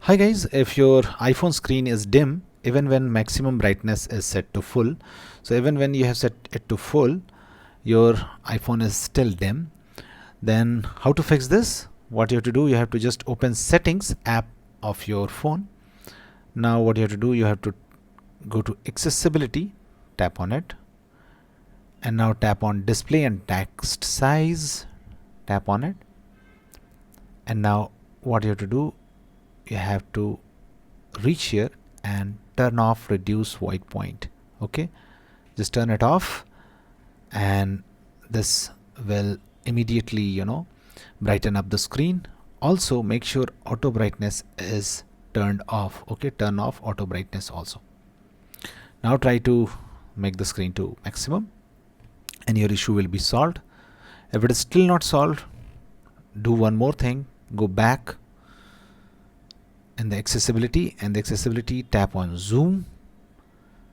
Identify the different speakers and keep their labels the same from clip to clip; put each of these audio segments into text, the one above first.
Speaker 1: Hi guys, if your iPhone screen is dim even when maximum brightness is set to full, so even when you have set it to full, your iPhone is still dim, then how to fix this? What you have to do, you have to just open settings app of your phone. Now what you have to do, you have to go to accessibility, tap on it, and now tap on display and text size, tap on it, and now what you have to do, you have to reach here and turn off reduce white point. Okay, just turn it off and this will immediately brighten up the screen. Also make sure auto brightness is turned off. Okay, turn off auto brightness also. Now try to make the screen to maximum and your issue will be solved. If it is still not solved, do one more thing, go back in the accessibility, and the accessibility tap on zoom,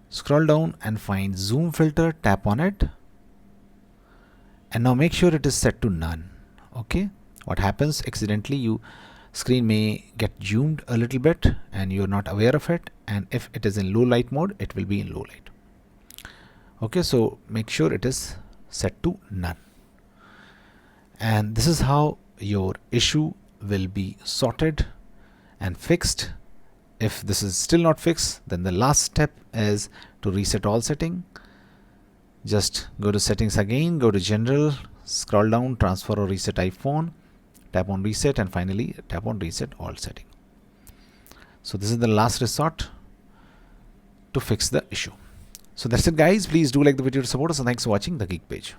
Speaker 1: scroll down and find zoom filter, tap on it, and now make sure it is set to none. Okay, what happens, accidentally you screen may get zoomed a little bit and you're not aware of it, and if it is in low light mode it will be in low light. Okay, so make sure it is set to none, and this is how your issue will be sorted and fixed. If this is still not fixed, then the last step is to reset all setting. Just go to settings again, go to general, scroll down, transfer or reset iPhone, tap on reset, and finally tap on reset all setting. So this is the last resort to fix the issue. So that's it guys, please do like the video to support us, and thanks for watching the Geek Page.